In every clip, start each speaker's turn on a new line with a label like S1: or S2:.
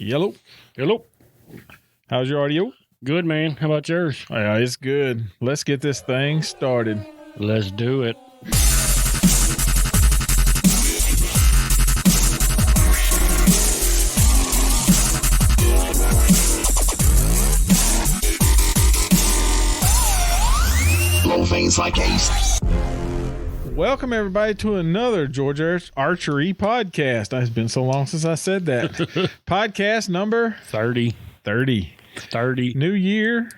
S1: Yellow.
S2: Hello.
S1: How's your audio?
S2: Good, man. How about yours?
S1: Yeah, it's good. Let's get this thing started.
S2: Let's do it.
S3: Blow things like ace.
S1: Welcome, everybody, to another Georgia Archery podcast. It's been so long since I said that. Podcast number
S2: 30.
S1: 30. New year.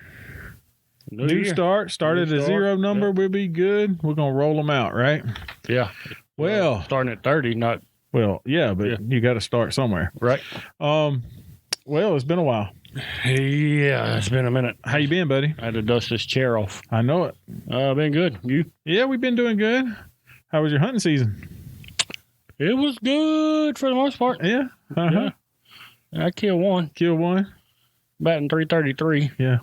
S1: New
S2: year.
S1: start. Started
S2: New
S1: a
S2: start.
S1: zero number.
S2: Yep.
S1: We'll be good. We're going to roll them out, right?
S2: Yeah.
S1: Well,
S2: starting at 30, not
S1: well, yeah, but
S2: Yeah.
S1: you got to start somewhere.
S2: right.
S1: Well, it's been a while.
S2: Yeah, it's been a minute.
S1: How you been, buddy?
S2: I had to dust this chair off.
S1: I know it.
S2: Been good. You?
S1: Yeah, we've been doing good. How was your hunting season?
S2: It was good for the most part.
S1: Yeah. Uh-huh.
S2: Yeah. I killed one,
S1: Kill one.
S2: batting 333.
S1: Yeah.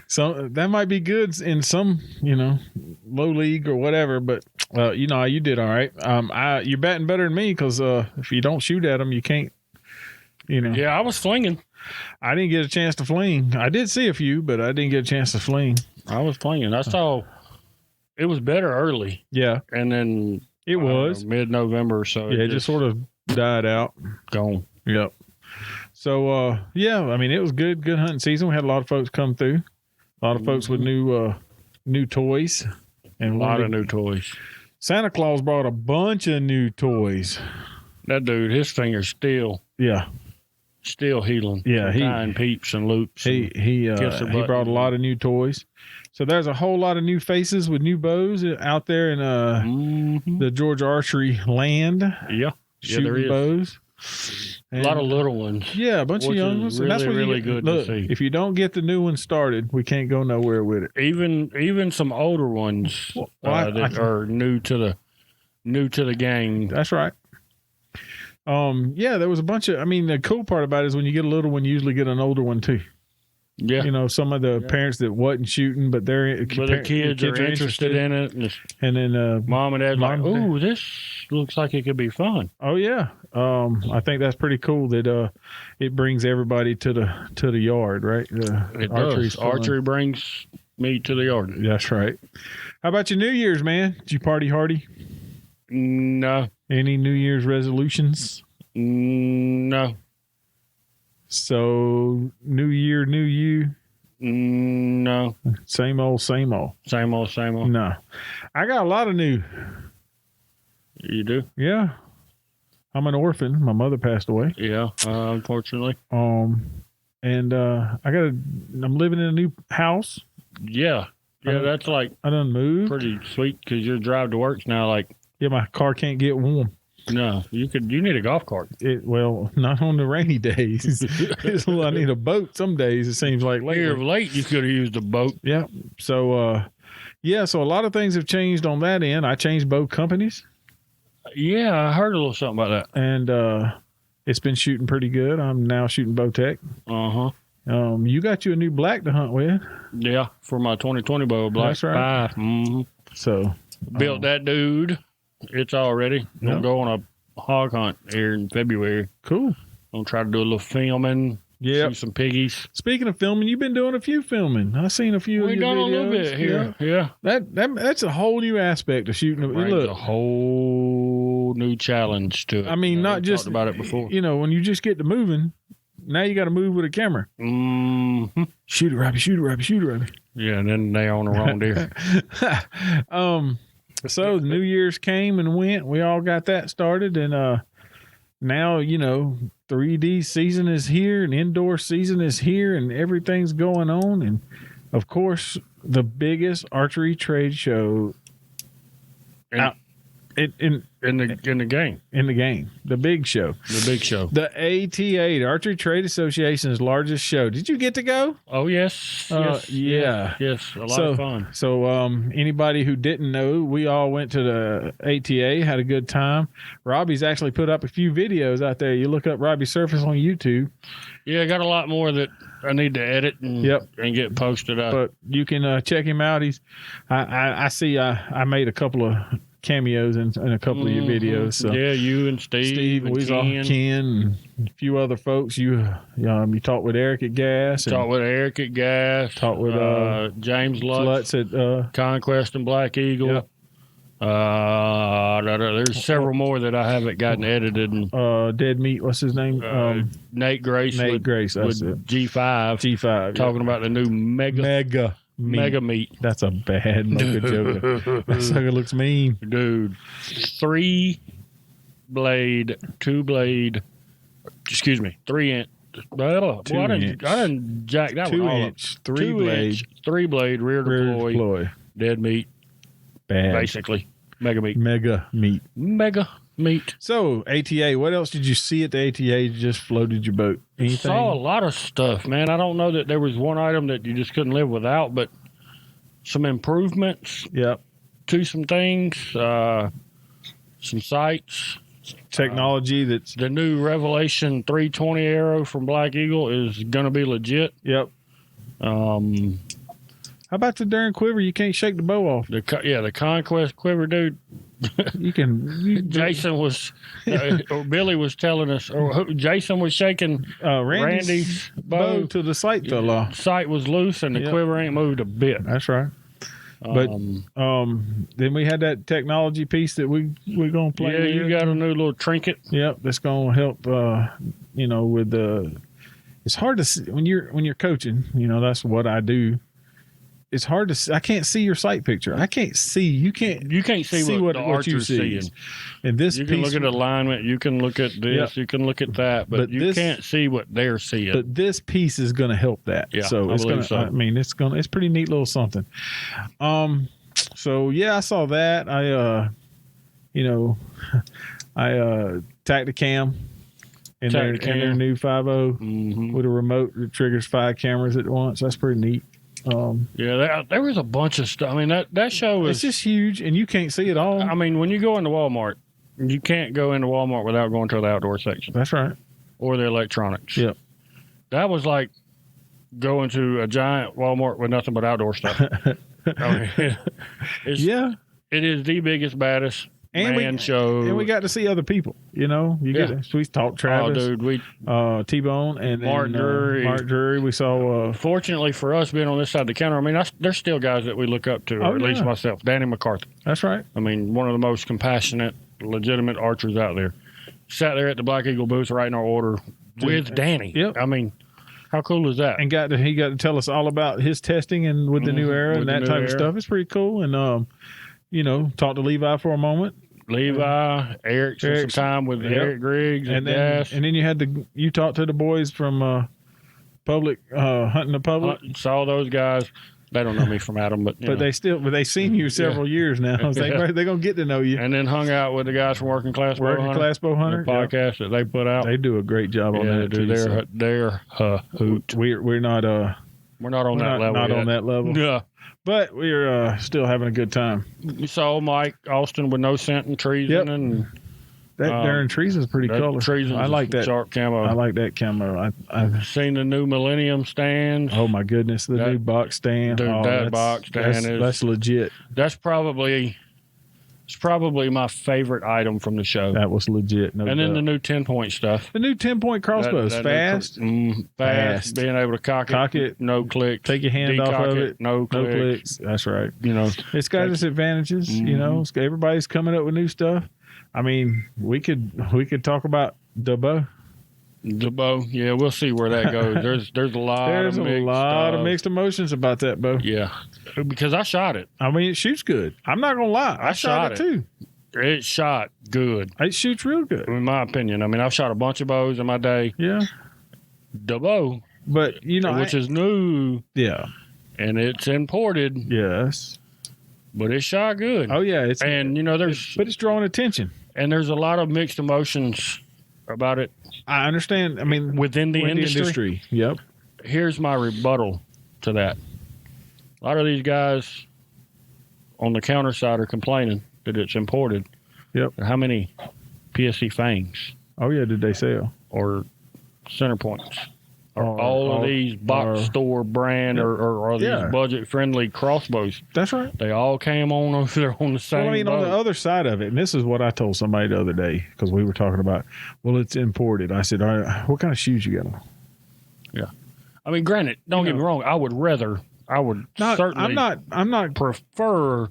S1: So that might be good in some, low league or whatever, but you did all right. You're batting better than me because if you don't shoot at them, you can't,
S2: Yeah, I was flinging.
S1: I didn't get a chance to fling. I did see a few, but I didn't get a chance to fling.
S2: I saw it was better early,
S1: Yeah,
S2: and then
S1: it was.
S2: mid-November or so.
S1: Yeah, it just sort of died out.
S2: gone.
S1: Yep. So, it was good hunting season. We had a lot of folks come through. A lot of folks with new toys. And
S2: A lot of new toys.
S1: Santa Claus brought a bunch of new toys.
S2: That dude, his finger's still healing.
S1: Yeah,
S2: from tying peeps and loops.
S1: He
S2: Kiss the
S1: brought a
S2: button.
S1: lot of new toys. So there's a whole lot of new faces with new bows out there in the Georgia Archery land.
S2: Yeah,
S1: Shooting
S2: there is.
S1: bows.
S2: A lot of little ones.
S1: Yeah, a bunch of
S2: which
S1: young
S2: is
S1: ones. And that's
S2: really,
S1: what
S2: really good to
S1: look,
S2: see.
S1: if you don't get the new one started, we can't go nowhere with it.
S2: Even some older ones that are new to the game.
S1: That's right. There was a bunch of. The cool part about it is when you get a little one, you usually get an older one too.
S2: Yeah,
S1: Some of the parents that wasn't shooting, but their
S2: kids are interested in it,
S1: and then
S2: mom and dad's like,
S1: Mom and Dad.
S2: "Ooh, this looks like it could be fun."
S1: oh yeah, I think that's pretty cool that it brings everybody to the yard, right?
S2: It
S1: Archery's
S2: does.
S1: fun.
S2: Archery brings me to the yard.
S1: That's right. How about your New Year's, man? Did you party hardy?
S2: No,
S1: Any New Year's resolutions?
S2: no,
S1: So New Year, new you.
S2: no.
S1: Same old, same old.
S2: Same old, same old.
S1: No, I got a lot of new.
S2: You do?
S1: Yeah, I'm an orphan. My mother passed away.
S2: Yeah, unfortunately.
S1: And I'm living in a new house.
S2: Yeah. Yeah, that's like
S1: I done moved.
S2: pretty sweet because your drive to work's now like,
S1: Yeah, my car can't get warm.
S2: no, you need a golf cart.
S1: Well, not on the rainy days. I need a boat some days, it seems like
S2: Here of
S1: lately.
S2: late, you could have used a boat.
S1: Yeah. So, so a lot of things have changed on that end. I changed boat companies,
S2: Yeah, I heard a little something about that.
S1: and it's been shooting pretty good. I'm now shooting Bowtech.
S2: Uh-huh.
S1: You got you a new black to hunt with.
S2: Yeah, for my 2020 bow, Black
S1: That's right.
S2: 5. Mm-hmm.
S1: So,
S2: Built that dude. It's all ready. Gonna
S1: Yeah.
S2: go on a hog hunt here in February.
S1: cool.
S2: Gonna try to do a little filming.
S1: Yeah.
S2: Shoot some piggies.
S1: Speaking of filming, you've been doing a few filming. I've seen a few
S2: We
S1: of your
S2: done a
S1: videos.
S2: little bit here. Yeah.
S1: That's a whole new aspect of shooting.
S2: Brings
S1: Look,
S2: a whole new challenge to it.
S1: I mean, not
S2: we
S1: just
S2: talked about it before.
S1: when you just get to moving, now you got to move with a camera.
S2: Mm-hmm.
S1: Shoot it, Robbie. Shoot it, Robbie. Shoot it, Robbie.
S2: Yeah, and then they on the wrong deer.
S1: So New Year's came and went. We all got that started, and now 3D season is here, and indoor season is here, and everything's going on. And of course, the biggest archery trade show
S2: And
S1: in
S2: in the game,
S1: the game, the big show.
S2: the big show.
S1: The ATA, the Archery Trade Association's largest show. Did you get to go?
S2: Oh yes,
S1: yeah.
S2: yes, a lot of fun.
S1: So, anybody who didn't know, we all went to the ATA, had a good time. Robbie's actually put up a few videos out there. You look up Robbie Surface on YouTube.
S2: Yeah, I got a lot more that I need to edit and get posted up.
S1: But you can check him out. I see. I made a couple of cameos in a couple of your videos. So.
S2: Yeah, you and Steve and
S1: Ken and a few other folks. You talked with Eric at Gas.
S2: Talked with Eric at Gas.
S1: Talked with
S2: James Lutz
S1: at
S2: Conquest and Black Eagle.
S1: Yep.
S2: There's several more that I haven't gotten edited. And,
S1: Dead Meat, what's his name?
S2: Nate Grace.
S1: Nate Grace, that's
S2: with
S1: it.
S2: G5.
S1: G5.
S2: Talking about the new Mega Meat.
S1: That's a bad Mocha joke. That sucker looks mean.
S2: Dude, 3 inch. Well,
S1: 2 inch.
S2: I didn't jack that
S1: 2
S2: one all
S1: inch,
S2: up.
S1: 3 blade.
S2: Inch, 3 blade, rear deploy. Dead meat.
S1: Bad.
S2: Basically. Mega meat.
S1: So, ATA, what else did you see at the ATA you just floated your boat? Anything?
S2: Saw a lot of stuff, man. I don't know that there was one item that you just couldn't live without, but some improvements to some things, some sights.
S1: Technology that's...
S2: The new Revelation 320 arrow from Black Eagle is going to be legit.
S1: Yep. How about the darn quiver? You can't shake the bow off.
S2: The Conquest quiver, dude. Jason was, or Billy was telling us, or Jason was shaking Randy's bow
S1: till the sight fell off.
S2: Sight was loose and the quiver ain't moved a bit.
S1: That's right. But then we had that technology piece that we're gonna play.
S2: Yeah,
S1: with.
S2: you got a new little trinket.
S1: Yep, that's gonna help. With the. It's hard to see when you're coaching. That's what I do. It's hard to see. I can't see your sight picture. I can't see. You can't see what the archer's seeing. And this
S2: you can look at alignment. You can look at this. You can look at that. But you can't see what they're seeing.
S1: But this piece is going to help that.
S2: Yeah,
S1: so
S2: I believe so.
S1: I mean, it's pretty neat little something. So yeah, I saw that. I Tacticam in their new 5.0 with a remote that triggers 5 cameras at once. That's pretty neat.
S2: There was a bunch of stuff. I mean, that show was...
S1: It's just huge, and you can't see it all.
S2: I mean, when you go into Walmart, you can't go into Walmart without going to the outdoor section.
S1: That's right.
S2: Or the electronics.
S1: Yep.
S2: That was like going to a giant Walmart with nothing but outdoor stuff. I mean, it is the biggest, baddest show.
S1: And we got to see other people, we talked Travis.
S2: Oh, dude,
S1: T-Bone and
S2: Mark Drury.
S1: We saw.
S2: Fortunately for us being on this side of the counter, I mean, there's still guys that we look up to, or at least myself. Danny McCarthy.
S1: That's right.
S2: I mean, one of the most compassionate, legitimate archers out there. Sat there at the Black Eagle booth writing our order with Danny.
S1: Yep.
S2: I mean, how cool is that?
S1: And he got to tell us all about his testing and with the new arrow and that type of stuff. It's pretty cool. And talked to Levi for a moment.
S2: Eric spent some time with Eric Griggs and then
S1: you talked to the boys from Public Hunting the Public.
S2: Saw those guys. They don't know me from Adam, but
S1: they've seen you several years now. They're gonna get to know you.
S2: And then hung out with the guys from Working Class Bow Hunter, the podcast that they put out.
S1: They do a great job on that too.
S2: They're hoot.
S1: We're not on that level.
S2: Yeah.
S1: But we're still having a good time.
S2: You saw Mike Austin with no scent and treason, and
S1: that darn treason's pretty color.
S2: I
S1: like that
S2: sharp camo.
S1: I like that camo. I've
S2: seen the new Millennium stands.
S1: Oh my goodness, the new box stand.
S2: Dude, that box stand
S1: that's legit.
S2: That's probably my favorite item from the show.
S1: That was legit.
S2: Then the new 10-point stuff.
S1: The new 10-point crossbows. Fast.
S2: Fast. Being able to cock it. No clicks.
S1: Take your hand off of it.
S2: No clicks.
S1: That's right. It's got its advantages. Everybody's coming up with new stuff. I mean, we could talk about the bow.
S2: The bow, yeah, we'll see where that goes. There's a lot
S1: of mixed emotions about that bow.
S2: Yeah, because I shot it.
S1: I mean, it shoots good. I'm not gonna lie, I shot it too.
S2: It shot good.
S1: It shoots real good,
S2: in my opinion. I mean, I've shot a bunch of bows in my day.
S1: Yeah,
S2: the bow,
S1: but
S2: which is new.
S1: Yeah,
S2: and it's imported.
S1: Yes,
S2: but it shot good.
S1: Oh yeah,
S2: but it's
S1: drawing attention,
S2: and there's a lot of mixed emotions about it.
S1: I understand. I mean,
S2: within the industry.
S1: Yep.
S2: Here's my rebuttal to that. A lot of these guys on the counter side are complaining that it's imported.
S1: Yep.
S2: How many PSC fangs?
S1: Oh yeah, did they sell?
S2: Or center points? Are all of these box store brand or these budget-friendly crossbows.
S1: That's right.
S2: They all came on over there on the same boat.
S1: On the other side of it, and this is what I told somebody the other day, because we were talking about, well, it's imported. I said, all right, what kind of shoes you got on?
S2: Yeah. I mean, granted, don't get me wrong. I would certainly
S1: I'm not
S2: prefer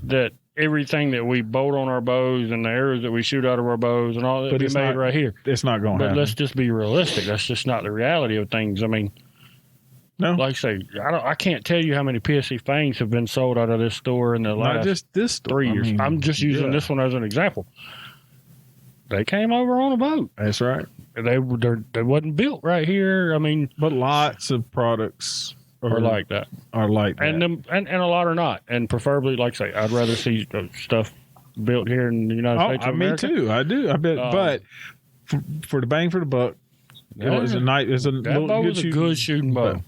S2: that everything that we bolt on our bows and the arrows that we shoot out of our bows and all that be made right here.
S1: It's not going to happen.
S2: But let's just be realistic. That's just not the reality of things. I mean, like I say, I can't tell you how many PSC fangs have been sold out of this store in the last
S1: just this
S2: 3 years. I'm just using this one as an example. They came over on a boat.
S1: That's right.
S2: They wasn't built right here. I mean,
S1: but lots of products
S2: are like that.
S1: And
S2: a lot are not. And preferably, like I say, I'd rather see stuff built here in the United States of America.
S1: Me too. I do. I bet. But for the bang for the buck, it was a
S2: good shooting bow.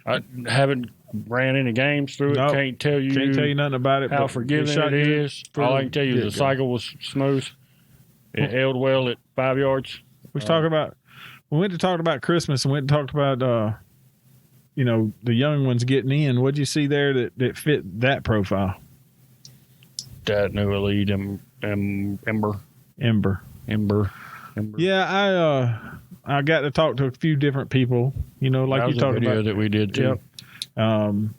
S2: I haven't ran any games through it.
S1: Nope.
S2: Can't tell you
S1: nothing about it.
S2: How forgiving it is. All I can tell you is the cycle was smooth. It held well at 5 yards.
S1: We went to talk about Christmas and went and talked about the young ones getting in. What'd you see there that fit that profile?
S2: That new Elite Ember.
S1: Yeah, I got to talk to a few different people. Like you talked about
S2: that we did too.
S1: Yep.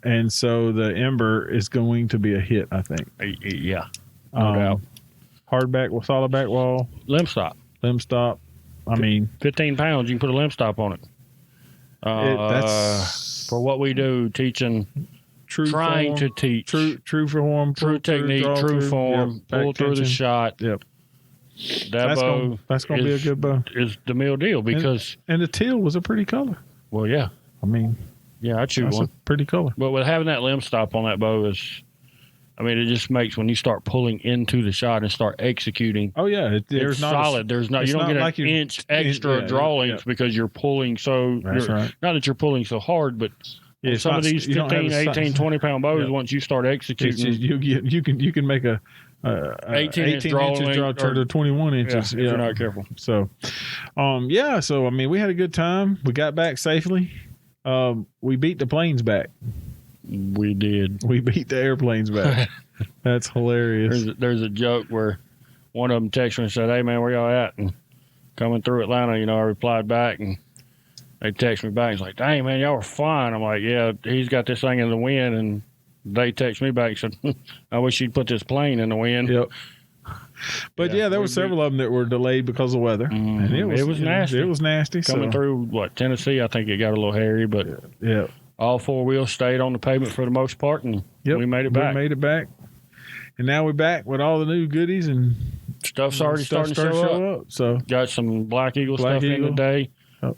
S1: And so the Ember is going to be a hit, I think.
S2: Yeah, no doubt.
S1: Hardback with solid back wall.
S2: Limb stop.
S1: I mean,
S2: 15 pounds. You can put a limb stop on it.
S1: That's
S2: for what we do, teaching, trying to teach
S1: true form,
S2: true technique, true form, pull through the shot.
S1: Yep.
S2: That's going
S1: to be a good bow.
S2: Is the meal deal because
S1: and the teal was a pretty color.
S2: Well, yeah.
S1: I mean,
S2: yeah, I'd shoot
S1: that's
S2: one.
S1: a pretty color.
S2: But with having that limb stop on that bow it just makes when you start pulling into the shot and start executing.
S1: Oh yeah,
S2: it's solid. You don't get an inch extra draw length because you're pulling so. Not that you're pulling so hard, but some of these 15, 18, 20 pound bows, once you start executing,
S1: you can make a
S2: 18 inch draw
S1: turn to 21 inches.
S2: If you're not careful.
S1: So, So I mean, we had a good time. We got back safely. We beat the planes back.
S2: We did.
S1: We beat the airplanes back. That's hilarious.
S2: There's a joke where one of them texted me and said, "Hey man, where y'all at?" And coming through Atlanta, I replied back, and they text me back. He's like, "Dang man, y'all were flying." I'm like, "Yeah, he's got this thing in the wind." And they text me back and said, "I wish you'd put this plane in the wind."
S1: Yep. But there were several of them that were delayed because of weather.
S2: Mm-hmm.
S1: And
S2: it was nasty.
S1: It was nasty.
S2: Coming through Tennessee, I think it got a little hairy, but
S1: yeah.
S2: All four wheels stayed on the pavement for the most part, and we made it back.
S1: And now we're back with all the new goodies and
S2: stuff's already starting to show up.
S1: So
S2: got some Black Eagle stuff in today.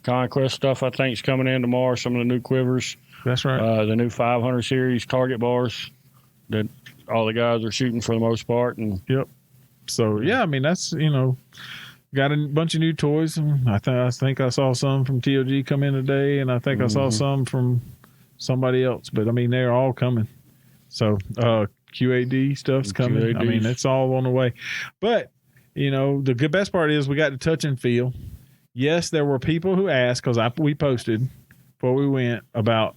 S2: Conquest stuff I think is coming in tomorrow. Some of the new quivers.
S1: That's right.
S2: The new 500 series target bars that all the guys are shooting for the most part. And
S1: So I mean that's got a bunch of new toys. I think I saw some from TOG come in today, and I think I saw some from somebody else. But I mean they're all coming. So QAD stuff's coming.
S2: QADs.
S1: I mean it's all on the way. But the best part is we got to touch and feel. Yes, there were people who asked because we posted before we went about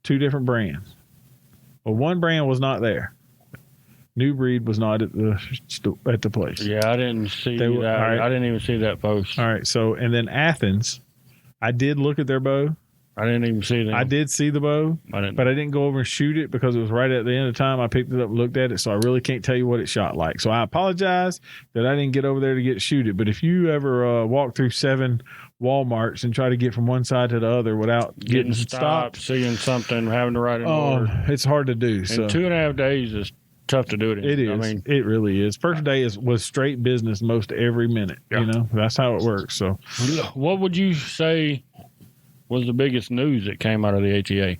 S1: 2 different brands. Well, one brand was not there. New Breed was not at the place.
S2: Yeah, I didn't see that. Right. I didn't even see that post.
S1: All right. So, and then Athens, I did look at their bow.
S2: I didn't even see that.
S1: I did see the bow, but I didn't go over and shoot it because it was right at the end of the time. I picked it up and looked at it, so I really can't tell you what it shot like. So I apologize that I didn't get over there to shoot it. But if you ever walk through 7 Walmarts and try to get from one side to the other without getting stopped,
S2: seeing something, having to write it order,
S1: it's hard to do.
S2: And 2.5 days is tough to do it in.
S1: It is. I mean, it really is. First day was straight business most every minute.
S2: Yeah.
S1: That's how it works. So,
S2: what would you say was the biggest news that came out of the ATA?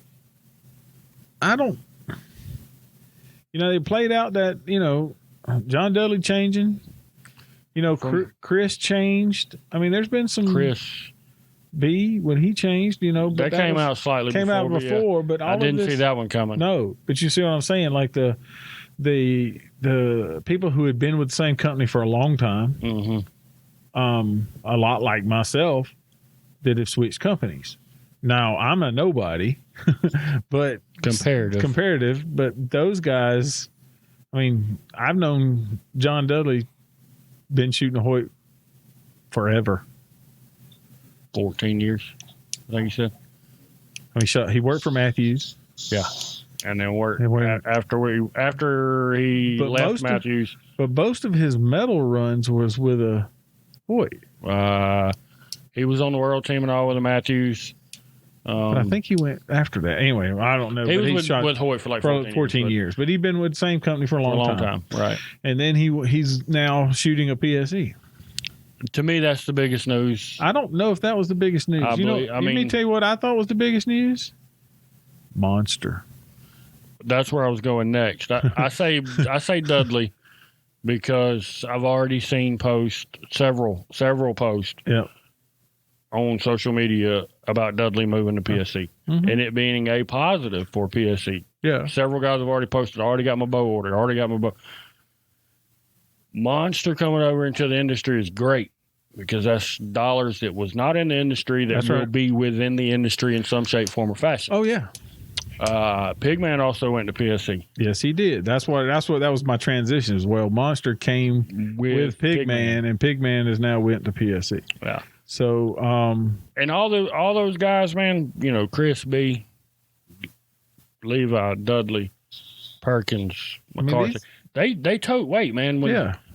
S1: They played out that, John Dudley changing, Chris changed. I mean, there's been some
S2: Chris
S1: B when he changed, but
S2: that came out slightly
S1: before, but
S2: I didn't see that one coming.
S1: No, but you see what I'm saying? Like the people who had been with the same company for a long time, a lot like myself, that have switched companies. Now, I'm a nobody, but comparative. But those guys, I mean, I've known John Dudley been shooting a Hoyt forever.
S2: 14 years, I think he said.
S1: I mean, he worked for Matthews.
S2: Yeah. And then worked after he left Matthews.
S1: But most of his medal runs was with a Hoyt.
S2: He was on the world team and all with the Matthews.
S1: But I think he went after that. Anyway, I don't know.
S2: He was with Hoyt for like 14
S1: years. But he'd been with the same company for a long time.
S2: Right.
S1: And then he's now shooting a PSE.
S2: To me, that's the biggest news.
S1: I don't know if that was the biggest news. Let me tell you what I thought was the biggest news. Monster.
S2: That's where I was going next. I say Dudley because I've already seen several posts on social media about Dudley moving to PSE and it being a positive for PSE.
S1: Yeah.
S2: Several guys have already posted, already got my bow ordered, Monster coming over into the industry is great because that's dollars that was not in the industry that will be within the industry in some shape, form, or fashion.
S1: Oh, yeah.
S2: Pigman also went to PSE.
S1: Yes, he did. That was my transition as well. Monster came with Pigman, and Pigman has now went to PSE.
S2: Yeah.
S1: So,
S2: and all those guys, man, Chris B, Levi, Dudley, Perkins, McCarthy, they tote weight, man.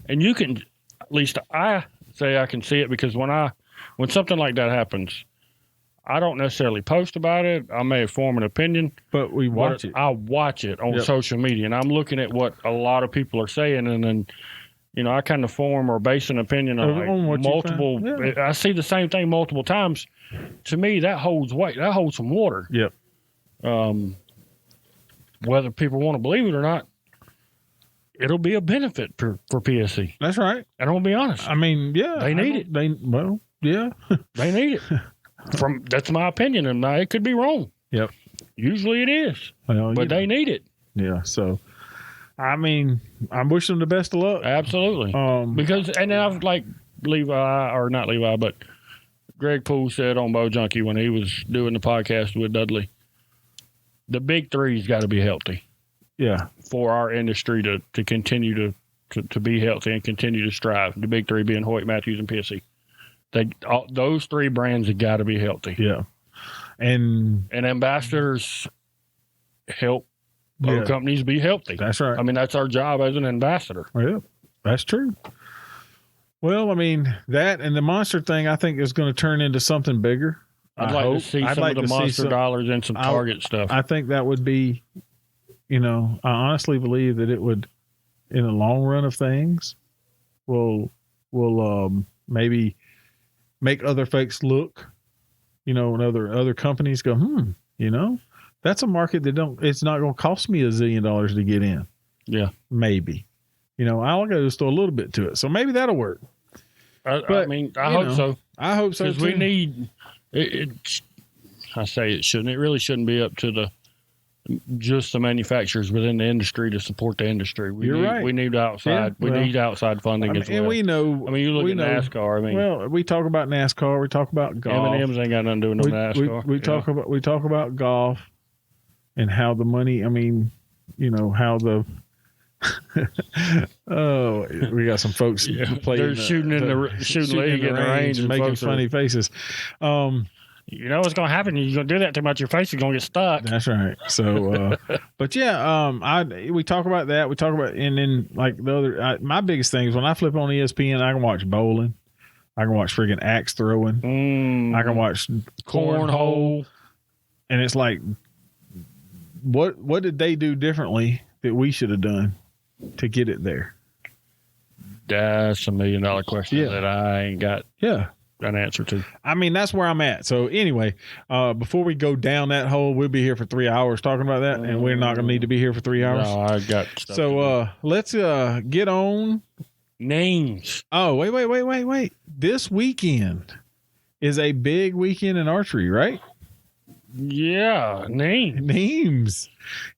S2: And you can, at least I say I can see it because when something like that happens, I don't necessarily post about it. I may form an opinion,
S1: but we watch it.
S2: I watch it on social media, and I'm looking at what a lot of people are saying, and then, I kind of form or base an opinion on multiple. I see the same thing multiple times. To me, that holds weight. That holds some water.
S1: Yep.
S2: Whether people want to believe it or not, it'll be a benefit for PSE.
S1: That's right.
S2: And I'm gonna be honest.
S1: I mean,
S2: they need it.
S1: They
S2: need it. That's my opinion, and it could be wrong.
S1: Yep.
S2: Usually it is, but they need it.
S1: Yeah. So, I mean, I'm wishing them the best of luck.
S2: Absolutely. Because, and then I've like but Greg Poole said on Bow Junkie when he was doing the podcast with Dudley, the big three's got to be healthy.
S1: Yeah.
S2: For our industry to continue to be healthy and continue to strive. The big three being Hoyt, Matthews, and PSE. Those three brands have got to be healthy.
S1: Yeah. And
S2: ambassadors help other companies be healthy.
S1: That's right.
S2: I mean, that's our job as an ambassador.
S1: Yeah, that's true. Well, I mean, that and the Monster thing, I think, is going to turn into something bigger.
S2: I'd like to see some of the Monster dollars and some Target stuff.
S1: I think that would be, I honestly believe that it would, in the long run of things, will maybe make other folks look, and other companies go, that's a market that it's not going to cost me $1 zillion to get in.
S2: Yeah.
S1: Maybe. I'll go just throw a little bit to it. So maybe that'll work.
S2: I hope so.
S1: I hope so,
S2: because we need it. I say it shouldn't. It really shouldn't be up to just the manufacturers within the industry to support the industry.
S1: You're right.
S2: We need outside. We need outside funding as well.
S1: And we know.
S2: I mean, you look at NASCAR.
S1: Well, we talk about NASCAR. We talk about golf.
S2: M&M's ain't got nothing to do with NASCAR.
S1: We talk about golf and how the money. I mean, how the. Oh, we got some folks playing.
S2: They're shooting league in the range
S1: and making funny faces.
S2: You know what's going to happen? You're going to do that too much, your face is going to get stuck.
S1: That's right. So, but we talk about that. We talk about, and then like the other, my biggest thing is when I flip on ESPN, I can watch bowling. I can watch friggin' axe throwing. I can watch cornhole. And it's like, what did they do differently that we should have done to get it there?
S2: That's $1 million question that I ain't got.
S1: Yeah.
S2: An answer to.
S1: I mean, that's where I'm at. So anyway, before we go down that hole, we'll be here for 3 hours talking about that, and we're not going to need to be here for 3 hours.
S2: No, I got stuff.
S1: So let's get on
S2: names.
S1: Oh, wait. This weekend is a big weekend in archery, right?
S2: Yeah, names.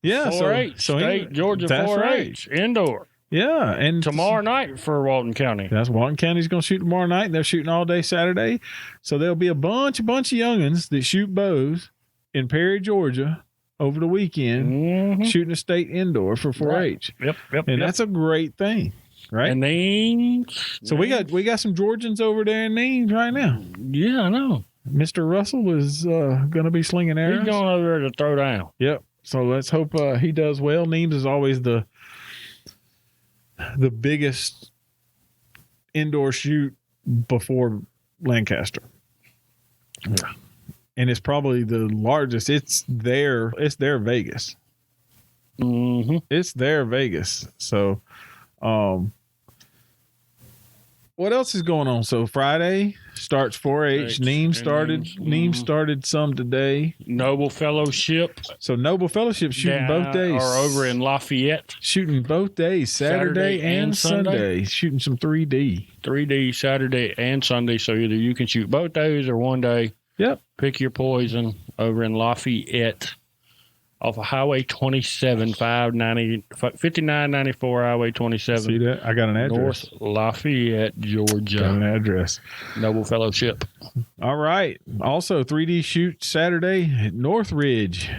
S1: Yeah,
S2: 4-H, Georgia 4-H, indoor.
S1: Yeah, and
S2: tomorrow night for Walton County.
S1: That's Walton County's going to shoot tomorrow night. They're shooting all day Saturday. So there'll be a bunch of youngins that shoot bows in Perry, Georgia over the weekend, shooting a state indoor for 4-H.
S2: Right. Yep.
S1: And that's a great thing, right?
S2: And
S1: so we got some Georgians over there in Neens right now.
S2: Yeah, I know.
S1: Mr. Russell is going to be slinging arrows.
S2: He's going over there to throw down.
S1: Yep. So let's hope he does well. Neens is always the biggest indoor shoot before Lancaster. Yeah. And it's probably the largest. It's their Vegas.
S2: Mm-hmm.
S1: It's their Vegas. So, what else is going on? So Friday starts 4-H. Neem started some today.
S2: Noble Fellowship.
S1: So Noble Fellowship shooting both days.
S2: Or over in Lafayette.
S1: Shooting both days, Saturday and Sunday. Shooting some 3D.
S2: 3D Saturday and Sunday. So either you can shoot both days or one day.
S1: Yep.
S2: Pick your poison over in Lafayette off of Highway 27, 5994 Highway 27.
S1: See that? I got an address.
S2: North Lafayette, Georgia.
S1: Got an address.
S2: Noble Fellowship.
S1: All right. Also, 3D shoot Saturday at Northridge.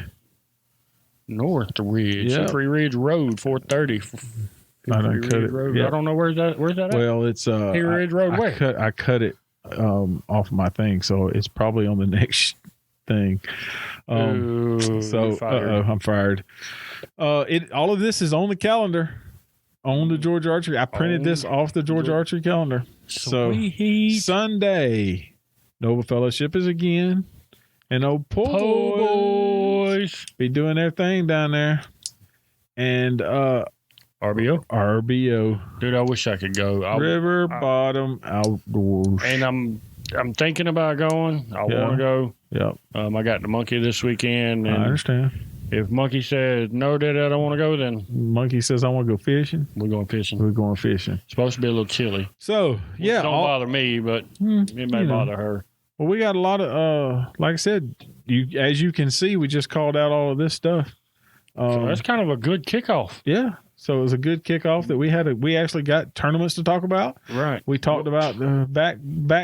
S2: Northridge.
S1: Yep.
S2: Free Ridge Road, 430.
S1: I don't cut it.
S2: Road.
S1: Yep.
S2: I don't know where's that at?
S1: Well, it's
S2: Free Ridge Road. Where?
S1: I cut it off my thing, so it's probably on the next thing. I'm fired. All of this is on the calendar, on the Georgia Archery. I printed this off the Georgia Archery calendar.
S2: Sweet.
S1: So Sunday, Noble Fellowship is again, and old Po boys be doing their thing down there, and RBO.
S2: Dude, I wish I could go.
S1: River Bottom Outdoors.
S2: And I'm thinking about going. I want to go.
S1: Yep.
S2: I got the monkey this weekend. And
S1: I understand.
S2: If monkey says no, Daddy, I don't want to go, then
S1: monkey says I want to go fishing.
S2: We're going fishing.
S1: It's
S2: supposed to be a little chilly.
S1: So yeah,
S2: don't bother me, but it may bother her.
S1: Well, we got a lot of like I said, as you can see, we just called out all of this stuff.
S2: So that's kind of a good kickoff.
S1: Yeah. So it was a good kickoff that we actually got tournaments to talk about.
S2: Right.
S1: We talked about the back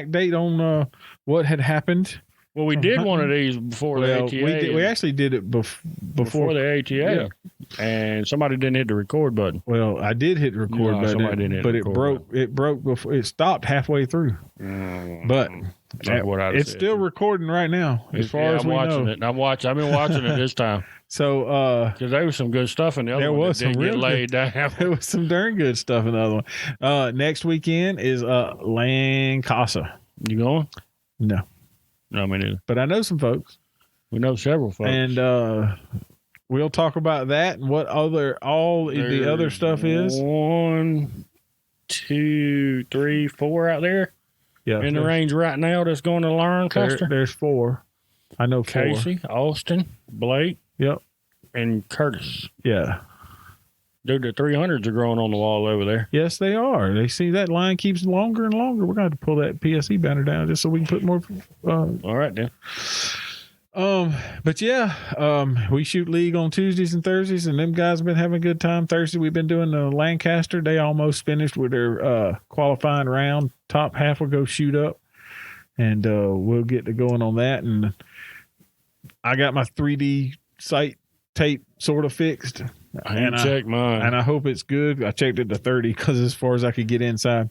S1: date on what had happened.
S2: Well, we did one of these before the ATA.
S1: We actually did it before
S2: the ATA. Yeah. And somebody didn't hit the record button.
S1: Well, I did hit the record button, but it broke. It broke before it stopped halfway through. But it's still recording right now. As far as we know,
S2: I'm watching it. I've been watching it this time.
S1: So,
S2: because there was some good stuff in the other one. There was some real laid down.
S1: There was some darn good stuff in the other one. Next weekend is Lancaster.
S2: You going?
S1: No,
S2: me neither.
S1: But I know some folks.
S2: We know several folks,
S1: and we'll talk about that and what the other stuff is.
S2: 1, 2, 3, 4 out there.
S1: Yeah,
S2: in the range right now. That's going to Lancaster.
S1: There's 4. I know 4.
S2: Casey, Austin, Blake.
S1: Yep.
S2: And Curtis.
S1: Yeah.
S2: Dude, the 300s are growing on the wall over there.
S1: Yes, they are. They see that line keeps longer and longer. We're going to have to pull that PSE banner down just so we can put more.
S2: All right, then.
S1: But yeah, we shoot league on Tuesdays and Thursdays, and them guys have been having a good time. Thursday, we've been doing the Lancaster. They almost finished with their qualifying round. Top half will go shoot up, and we'll get to going on that. And I got my 3D sight tape sort of fixed.
S2: I checked mine.
S1: And I hope it's good. I checked it to 30 because as far as I could get inside.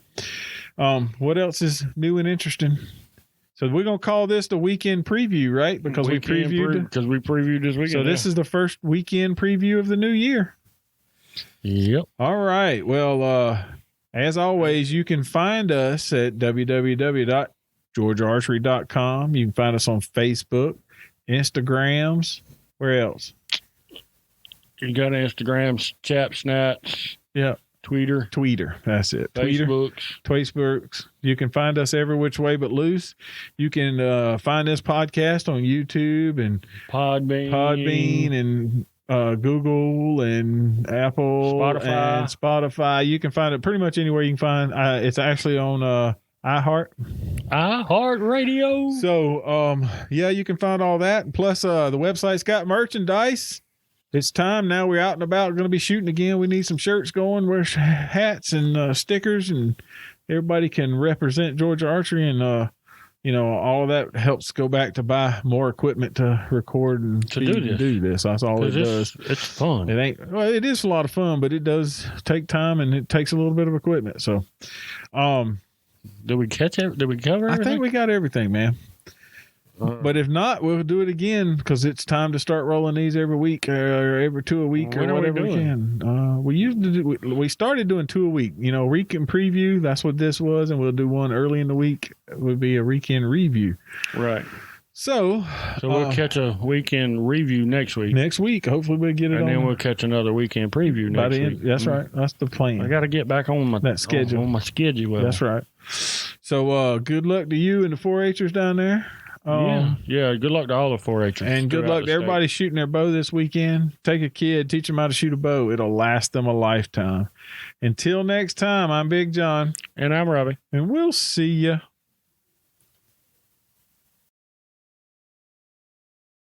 S1: What else is new and interesting? So we're going to call this the weekend preview, right? Because we previewed
S2: this weekend.
S1: So this is the first weekend preview of the new year.
S2: Yep.
S1: All right. Well, as always, you can find us at www.georgiaarchery.com. You can find us on Facebook, Instagrams. Where else?
S2: You got Instagrams, Chap Snaps.
S1: Yeah.
S2: Tweeter.
S1: That's it.
S2: Facebooks.
S1: You can find us every which way but loose. You can find this podcast on YouTube and Podbean and Google and Apple and Spotify. You can find it pretty much anywhere you can find. It's actually on
S2: iHeartRadio.
S1: So, yeah, you can find all that. Plus, the website's got merchandise. it's time now. We're out and about, going to be shooting again. We need some shirts going, wear hats and stickers, and everybody can represent Georgia Archery. And all of that helps go back to buy more equipment to record and
S2: to do this.
S1: That's all it does.
S2: It's fun.
S1: It is a lot of fun, but it does take time and it takes a little bit of equipment. So,
S2: did we cover everything?
S1: I think we got everything, man. But if not, we'll do it again because it's time to start rolling these every week or every 2 a week or whatever we can. We started doing 2 a week. Weekend preview. That's what this was, and we'll do one early in the week. It would be a weekend review.
S2: Right.
S1: So
S2: we'll catch a weekend review next week.
S1: Next week, hopefully we'll get it on.
S2: And then we'll catch another weekend preview next week.
S1: That's right. That's the plan.
S2: I got to get back on that schedule. On my schedule.
S1: That's right. So good luck to you and the 4-Hers down there.
S2: Yeah. Good luck to all the 4-Hers.
S1: And good luck to everybody shooting their bow this weekend. Take a kid, teach them how to shoot a bow. It'll last them a lifetime. Until next time, I'm Big John.
S2: And I'm Robbie.
S1: And we'll see ya.